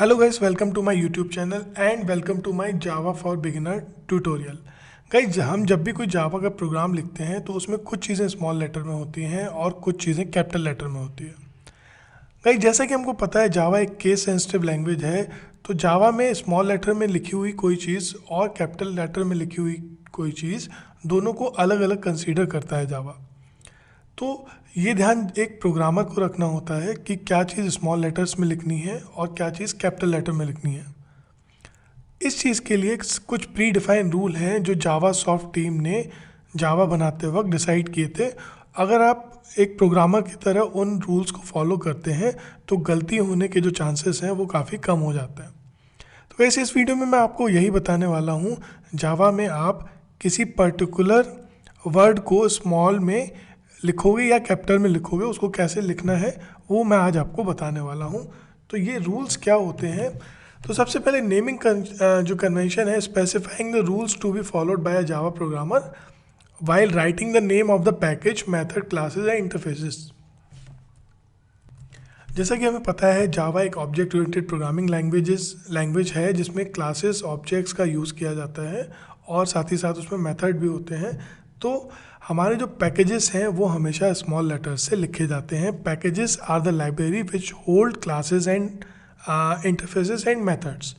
Hello guys, welcome to my YouTube channel and welcome to my Java for beginner tutorial. Guys, हम जब भी कोई जावा का programme लिखते हैं तो उसमें कुछ चीज़ें स्मॉल लेटर में होती हैं और कुछ चीज़ें कैपिटल लेटर में होती है। गाइस, जैसा कि हमको पता है जावा एक केस सेंसिटिव लैंग्वेज है, तो जावा में स्मॉल लेटर में लिखी हुई कोई चीज़ और कैपिटल लेटर में लिखी हुई कोई चीज़ दोनों को अलग अलग कंसीडर करता है जावा। तो ये ध्यान एक प्रोग्रामर को रखना होता है कि क्या चीज़ स्मॉल लेटर्स में लिखनी है और क्या चीज़ कैपिटल लेटर में लिखनी है। इस चीज़ के लिए कुछ प्री डिफाइन रूल हैं जो जावा सॉफ्ट टीम ने जावा बनाते वक्त डिसाइड किए थे। अगर आप एक प्रोग्रामर की तरह उन रूल्स को फॉलो करते हैं तो गलती होने के जो चांसेस हैं वो काफ़ी कम हो जाते हैं। तो वैसे इस वीडियो में मैं आपको यही बताने वाला हूँ, जावा में आप किसी पर्टिकुलर वर्ड को स्मॉल में लिखोगे या कैपिटल में लिखोगे, उसको कैसे लिखना है वो मैं आज आपको बताने वाला हूँ। तो ये रूल्स क्या होते हैं? तो सबसे पहले नेमिंग जो कन्वेंशन है, specifying the rules to be followed by a Java programmer while writing the name of the package, method, classes and interfaces. जैसा कि हमें पता है जावा एक ऑब्जेक्ट ओरिएंटेड प्रोग्रामिंग लैंग्वेज है जिसमें क्लासेस ऑब्जेक्ट्स का यूज़ किया जाता है और साथ ही साथ उसमें मेथड भी होते हैं। तो हमारे जो पैकेजेस हैं वो हमेशा स्मॉल लेटर्स से लिखे जाते हैं। Packages are the library which hold classes and interfaces and methods.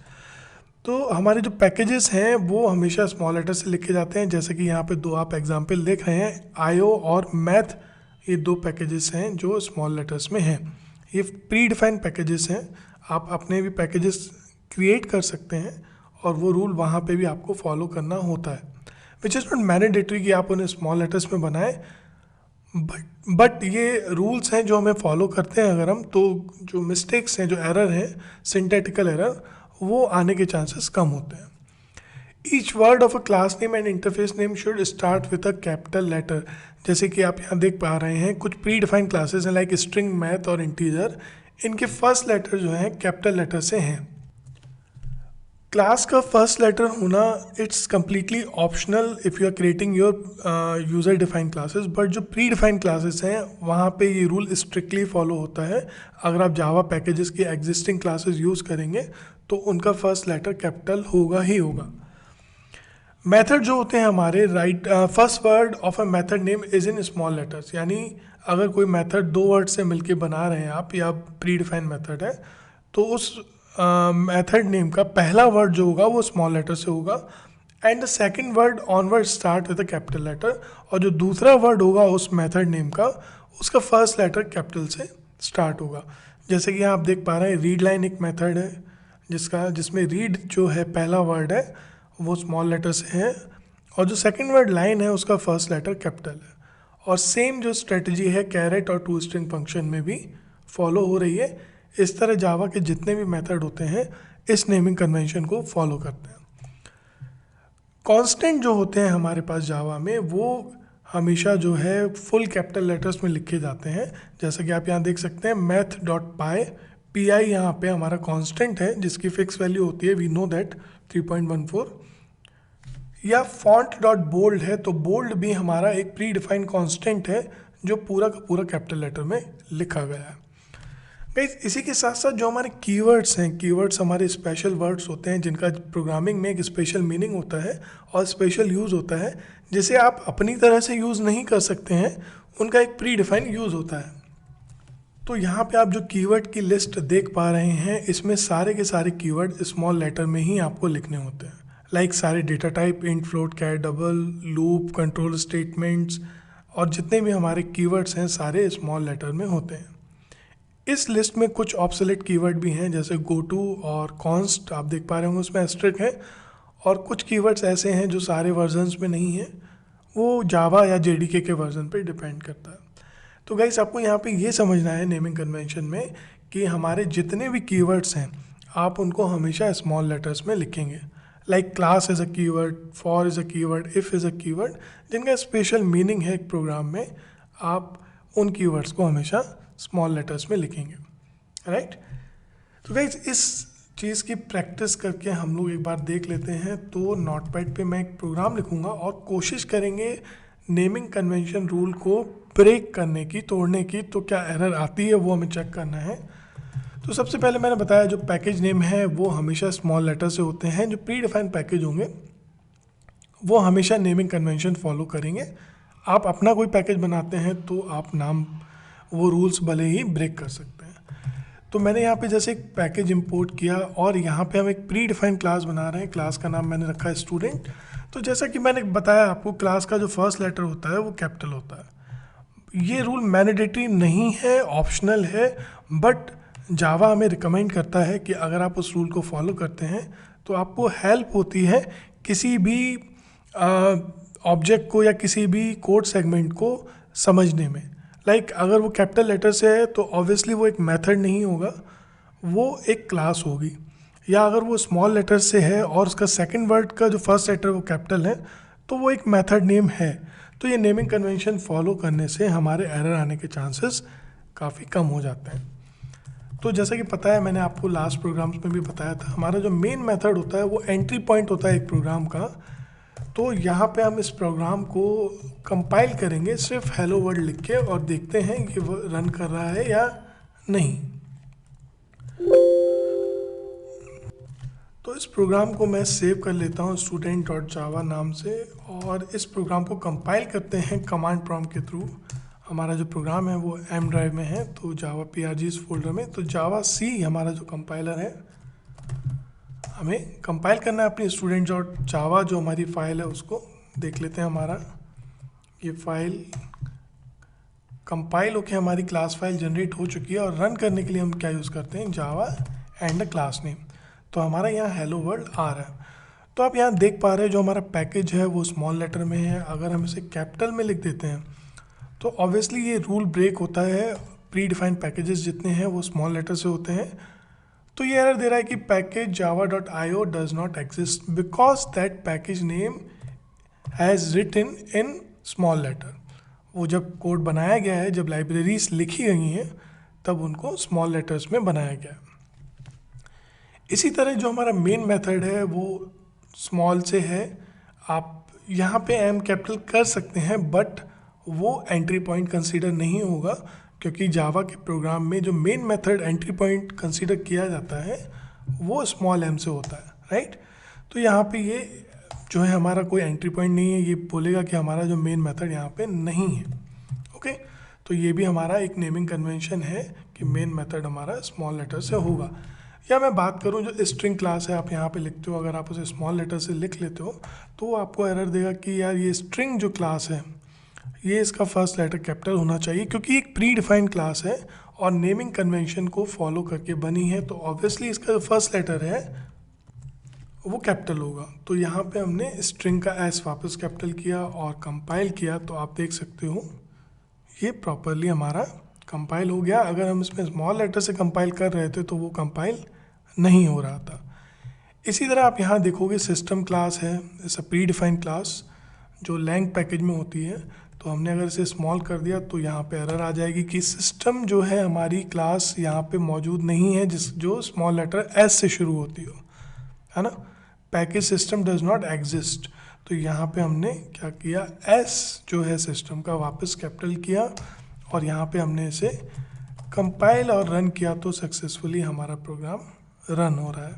तो हमारे जो पैकेजेस हैं वो हमेशा स्मॉल लेटर से लिखे जाते हैं। जैसे कि यहाँ पे दो आप एग्जांपल देख रहे हैं, आईओ और मैथ, ये दो पैकेजेस हैं जो स्मॉल लेटर्स में हैं। ये प्री डिफाइंड पैकेजेस हैं, आप अपने भी पैकेजेस क्रिएट कर सकते हैं और वो रूल वहाँ पे भी आपको फॉलो करना होता है। विच इज़ नॉट मैंडेटरी कि आप उन्हें स्मॉल लेटर्स में बनाएं, बट ये रूल्स हैं जो हमें फॉलो करते हैं अगर हम, तो जो मिस्टेक्स हैं, जो एरर है, सिंटैटिकल एरर, वो आने के चांसेस कम होते हैं। Each word of a class name and interface name should start with a capital letter. जैसे कि आप यहाँ देख पा रहे हैं कुछ प्री डिफाइंड क्लासेस हैं लाइक स्ट्रिंग, मैथ और इंटीजर, इनके फर्स्ट लेटर जो हैं कैपिटल लेटर से हैं। क्लास का फर्स्ट लेटर होना it's completely optional if you are creating your user defined classes, but जो प्री डिफाइंड क्लासेस हैं वहाँ पे ये रूल स्ट्रिक्टली फॉलो होता है। अगर आप जावा पैकेजेस की एग्जिस्टिंग क्लासेस यूज़ करेंगे तो उनका फर्स्ट लेटर कैपिटल होगा ही होगा। मेथड जो होते हैं हमारे, first word of a method name is in small letters, यानी अगर कोई मेथड दो वर्ड से मिलके बना रहे हैं आप या प्री डिफाइंड मेथड है तो उस मेथड नेम का पहला वर्ड जो होगा वो स्मॉल लेटर से होगा and the second word onward start with a capital letter, और जो दूसरा वर्ड होगा उस मेथड नेम का, उसका फर्स्ट लेटर कैपिटल से स्टार्ट होगा। जैसे कि यहाँ आप देख पा रहे हैं रीड लाइन एक मेथड है जिसमें रीड जो है पहला वर्ड है वो स्मॉल लेटर से है और जो सेकंड वर्ड लाइन है उसका फर्स्ट लेटर कैपिटल है। और सेम जो स्ट्रेटजी है कैरेट और टू स्ट्रिंग फंक्शन में भी फॉलो हो रही है। इस तरह जावा के जितने भी मेथड होते हैं इस नेमिंग कन्वेंशन को फॉलो करते हैं। कांस्टेंट जो होते हैं हमारे पास जावा में वो हमेशा जो है फुल कैपिटल लेटर्स में लिखे जाते हैं। जैसा कि आप यहाँ देख सकते हैं math dot pi, P I यहाँ पे हमारा कांस्टेंट है जिसकी फिक्स वैल्यू होती है, वी नो दैट 3.14। या फॉन्ट डॉट बोल्ड है, तो बोल्ड भी हमारा एक प्री डिफाइंड कांस्टेंट है जो पूरा का पूरा कैपिटल लेटर में लिखा गया है। गाइस, इसी के साथ साथ जो हमारे कीवर्ड्स हैं, कीवर्ड्स हमारे स्पेशल वर्ड्स होते हैं जिनका प्रोग्रामिंग में एक स्पेशल मीनिंग होता है और स्पेशल यूज़ होता है, जिसे आप अपनी तरह से यूज़ नहीं कर सकते हैं, उनका एक प्री डिफाइंड यूज़ होता है। तो यहाँ पे आप जो कीवर्ड की लिस्ट देख पा रहे हैं इसमें सारे के सारे कीवर्ड स्मॉल लेटर में ही आपको लिखने होते हैं। लाइक सारे डेटा टाइप, इंट, फ्लोट, कैर, डबल, लूप, कंट्रोल स्टेटमेंट्स और जितने भी हमारे कीवर्ड्स हैं सारे स्मॉल लेटर में होते हैं। इस लिस्ट में कुछ ऑब्सोलेट कीवर्ड भी हैं जैसे गो टू और कॉन्स्ट, आप देख पा रहे होंगे उसमें एस्ट्रिक है, और कुछ कीवर्ड्स ऐसे हैं जो सारे वर्जन्स में नहीं हैं, वो जावा या जेडीके के वर्जन पे डिपेंड करता है। तो गाइस, आपको यहाँ पे ये समझना है नेमिंग कन्वेंशन में कि हमारे जितने भी कीवर्ड्स हैं आप उनको हमेशा स्मॉल लेटर्स में लिखेंगे। Like class is a keyword, for is a keyword, if is a keyword, जिनका स्पेशल मीनिंग है एक प्रोग्राम में, आप उन कीवर्ड्स को हमेशा स्मॉल लेटर्स में लिखेंगे, राइट। तो गाइस, इस चीज़ की प्रैक्टिस करके हम लोग एक बार देख लेते हैं। तो नोटपैड पे मैं एक प्रोग्राम लिखूंगा और कोशिश करेंगे नेमिंग कन्वेंशन रूल को ब्रेक करने की, तोड़ने की। तो क्या एरर आती है वो हमें चेक करना है। तो तो सबसे पहले मैंने बताया जो पैकेज नेम है वो हमेशा स्मॉल लेटर से होते हैं। जो प्री डिफाइंड पैकेज होंगे वो हमेशा नेमिंग कन्वेंशन फॉलो करेंगे। आप अपना कोई पैकेज बनाते हैं तो आप नाम वो रूल्स भले ही ब्रेक कर सकते हैं। तो मैंने यहाँ पे जैसे एक पैकेज इंपोर्ट किया और यहाँ पे हम एक प्री डिफाइंड क्लास बना रहे हैं। क्लास का नाम मैंने रखा है स्टूडेंट। तो जैसा कि मैंने बताया आपको, क्लास का जो फर्स्ट लेटर होता है वो कैपिटल होता है। ये रूल मैंडेटरी नहीं है, ऑप्शनल है, बट जावा हमें रिकमेंड करता है कि अगर आप उस रूल को फॉलो करते हैं तो आपको हेल्प होती है किसी भी ऑब्जेक्ट को या किसी भी कोड सेगमेंट को समझने में। लाइक अगर वो कैपिटल लेटर से है तो ऑब्वियसली वो एक मेथड नहीं होगा, वो एक क्लास होगी। या अगर वो स्मॉल लेटर से है और उसका सेकंड वर्ड का जो फर्स्ट लेटर वो कैपिटल है तो वो एक मेथड नेम है। तो ये नेमिंग कन्वेंशन फॉलो करने से हमारे एरर आने के चांसेस काफ़ी कम हो जाते हैं। तो जैसा कि पता है, मैंने आपको लास्ट प्रोग्राम्स में भी बताया था, हमारा जो मेन मेथड होता है वो एंट्री पॉइंट होता है एक प्रोग्राम का। तो यहाँ पे हम इस प्रोग्राम को कंपाइल करेंगे सिर्फ हेलो वर्ल्ड लिख के और देखते हैं कि वो रन कर रहा है या नहीं। तो इस प्रोग्राम को मैं सेव कर लेता हूँ student.java नाम से और इस प्रोग्राम को कंपाइल करते हैं कमांड प्रॉम्प्ट के थ्रू। हमारा जो प्रोग्राम है वो एम ड्राइव में है, तो जावा PRGs फोल्डर में। तो जावा C हमारा जो कंपाइलर है, हमें कंपाइल करना है अपनी student.java जो हमारी फ़ाइल है उसको देख लेते हैं। हमारा ये फाइल कंपाइल होकर हमारी क्लास फाइल जनरेट हो चुकी है और रन करने के लिए हम क्या यूज़ करते हैं, जावा एंड क्लास नेम। तो हमारा यहाँ हेलो वर्ल्ड आ रहा है। तो आप यहाँ देख पा रहे हैं जो हमारा पैकेज है वो स्मॉल लेटर में है। अगर हम इसे कैपिटल में लिख देते हैं तो ऑब्वियसली ये रूल ब्रेक होता है। प्री डिफाइंड पैकेजेस जितने हैं वो स्मॉल लेटर से होते हैं। तो ये एरर दे रहा है कि package java.io does not exist because that package name has written in small letter. वो जब कोड बनाया गया है, जब लाइब्रेरीज लिखी गई हैं, तब उनको स्मॉल लेटर्स में बनाया गया है। इसी तरह जो हमारा मेन मेथड है वो स्मॉल से है। आप यहाँ पे एम कैपिटल कर सकते हैं बट वो एंट्री पॉइंट कंसीडर नहीं होगा, क्योंकि जावा के प्रोग्राम में जो main method entry point consider किया जाता है वो स्मॉल एम से होता है, राइट। तो यहाँ पे ये जो है हमारा कोई एंट्री पॉइंट नहीं है, ये बोलेगा कि हमारा जो मेन मेथड यहाँ पे नहीं है। ओके, तो ये भी हमारा एक नेमिंग कन्वेंशन है कि मेन मेथड हमारा स्मॉल लेटर से होगा। या मैं बात करूँ जो स्ट्रिंग क्लास है, आप यहाँ पे लिखते हो, अगर आप उसे स्मॉल लेटर से लिख लेते हो तो वो आपको एरर देगा कि यार ये स्ट्रिंग जो क्लास है ये इसका फर्स्ट लेटर कैपिटल होना चाहिए, क्योंकि एक प्री डिफाइंड क्लास है और नेमिंग कन्वेंशन को फॉलो करके बनी है। तो ऑब्वियसली इसका जो फर्स्ट लेटर है वो कैपिटल होगा। तो यहाँ पे हमने स्ट्रिंग का एस वापस कैपिटल किया और कंपाइल किया, तो आप देख सकते हो ये प्रॉपरली हमारा कंपाइल हो गया। अगर हम इसमें स्मॉल लेटर से कंपाइल कर रहे थे तो वो कंपाइल नहीं हो रहा था। इसी तरह आप यहाँ देखोगे सिस्टम क्लास है, इट्स प्री डिफाइंड क्लास जो लैंग पैकेज में होती है। तो हमने अगर इसे स्मॉल कर दिया तो यहाँ पे एरर आ जाएगी कि सिस्टम जो है हमारी क्लास यहाँ पे मौजूद नहीं है जो स्मॉल लेटर एस से शुरू होती हो, है ना। Package system does not exist. तो यहाँ पे हमने क्या किया, एस जो है सिस्टम का वापस कैपिटल किया और यहाँ पे हमने इसे कंपाइल और रन किया, तो सक्सेसफुली हमारा प्रोग्राम रन हो रहा है।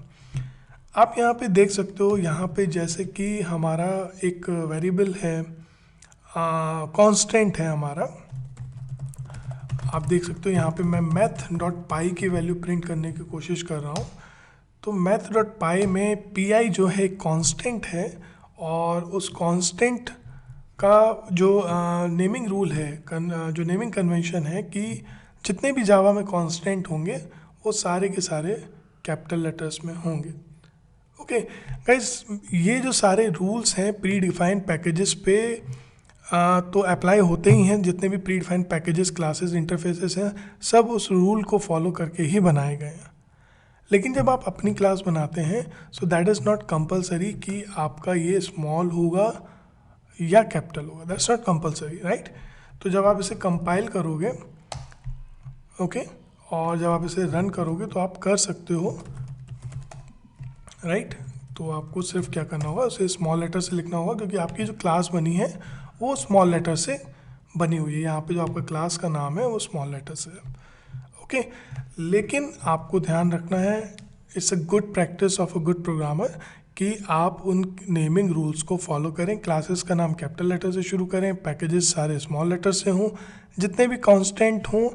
आप यहाँ पे देख सकते हो, यहाँ पे जैसे कि हमारा एक वेरिएबल है, कांस्टेंट है हमारा। आप देख सकते हो यहाँ पे मैं math.py की वैल्यू प्रिंट करने की कोशिश कर रहा हूँ। तो math.py में py जो है कांस्टेंट है और उस कांस्टेंट का जो नेमिंग रूल है, जो नेमिंग कन्वेंशन है कि जितने भी जावा में कांस्टेंट होंगे वो सारे के सारे कैपिटल लेटर्स में होंगे। ओके गाइस, ये जो सारे रूल्स हैं प्री डिफाइंड पैकेजेस पे तो अप्लाई होते ही हैं। जितने भी pre defined packages, classes, interfaces हैं, सब उस रूल को फॉलो करके ही बनाए गए हैं। लेकिन जब आप अपनी क्लास बनाते हैं so that is not compulsory कि आपका ये स्मॉल होगा या कैपिटल होगा, दैट्स नॉट कंपलसरी, राइट। तो जब आप इसे कंपाइल करोगे, ओके, और जब आप इसे रन करोगे तो आप कर सकते हो, राइट। तो आपको सिर्फ क्या करना होगा, उसे स्मॉल लेटर से लिखना होगा, क्योंकि आपकी जो क्लास बनी है वो स्मॉल लेटर से बनी हुई है। यहाँ पे जो आपका क्लास का नाम है वो स्मॉल लेटर से है। ओके, लेकिन आपको ध्यान रखना है, it's a good practice of a good programmer कि आप उन नेमिंग रूल्स को फॉलो करें। क्लासेस का नाम कैपिटल लेटर से शुरू करें, पैकेजेस सारे स्मॉल लेटर से हों, जितने भी कांस्टेंट हों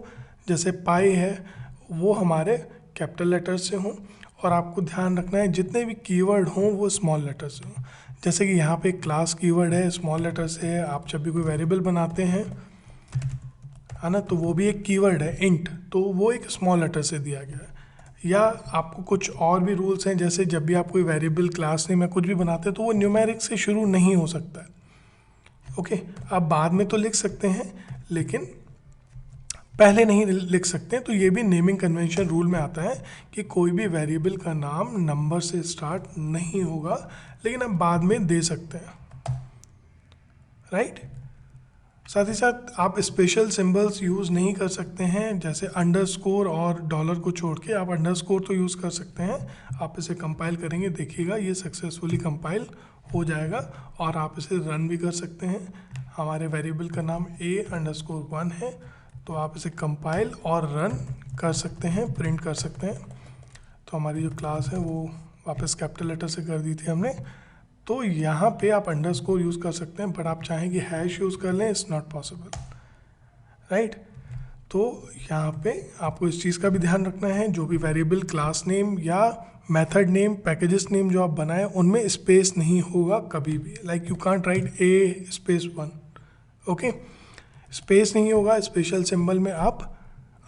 जैसे पाई है वो हमारे कैपिटल लेटर से हों, और आपको ध्यान रखना है जितने भी कीवर्ड हों वो स्मॉल लेटर से हों। जैसे कि यहाँ पे क्लास कीवर्ड है, स्मॉल लेटर से है। आप जब भी कोई वेरिएबल बनाते हैं है ना, तो वो भी एक कीवर्ड है इंट, तो वो एक स्मॉल लेटर से दिया गया है। या आपको कुछ और भी रूल्स हैं, जैसे जब भी आप कोई वेरिएबल, क्लास नेम या कुछ भी बनाते हैं तो वो न्यूमेरिक से शुरू नहीं हो सकता है। ओके, आप बाद में तो लिख सकते हैं लेकिन पहले नहीं लिख सकते। तो ये भी नेमिंग कन्वेंशन रूल में आता है कि कोई भी वेरिएबल का नाम नंबर से स्टार्ट नहीं होगा, लेकिन आप बाद में दे सकते हैं, राइट। साथ ही साथ आप स्पेशल सिंबल्स यूज़ नहीं कर सकते हैं, जैसे अंडरस्कोर और डॉलर को छोड़ के। आप अंडरस्कोर तो यूज़ कर सकते हैं। आप इसे कंपाइल करेंगे, देखिएगा ये सक्सेसफुली कंपाइल हो जाएगा, और आप इसे रन भी कर सकते हैं। हमारे वेरिएबल का नाम a_1 है, तो आप इसे कंपाइल और रन कर सकते हैं, प्रिंट कर सकते हैं। तो हमारी जो क्लास है वो वापस कैपिटल लेटर से कर दी थी हमने। तो यहाँ पे आप अंडरस्कोर यूज़ कर सकते हैं, बट आप चाहें कि हैश यूज़ कर लें, इट्स नॉट पॉसिबल, राइट। तो यहाँ पे आपको इस चीज़ का भी ध्यान रखना है, जो भी वेरिएबल, क्लास नेम या मेथड नेम, पैकेजेस नेम जो आप बनाएं उनमें स्पेस नहीं होगा कभी भी। Like you can't right a_1, okay, space नहीं होगा। स्पेशल सिंबल में आप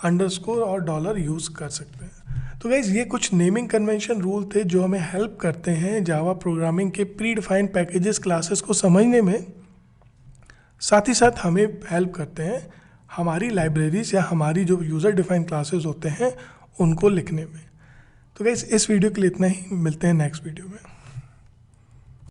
अंडरस्कोर और डॉलर यूज़ कर सकते हैं। तो गाइज ये कुछ नेमिंग कन्वेंशन रूल थे जो हमें हेल्प करते हैं जावा प्रोग्रामिंग के प्री डिफाइंड पैकेजेस, क्लासेस को समझने में। साथ ही साथ हमें हेल्प करते हैं हमारी लाइब्रेरीज या हमारी जो यूज़र डिफाइंड क्लासेस होते हैं उनको लिखने में। तो गाइज इस वीडियो के लिए इतना ही, मिलते हैं नेक्स्ट वीडियो में।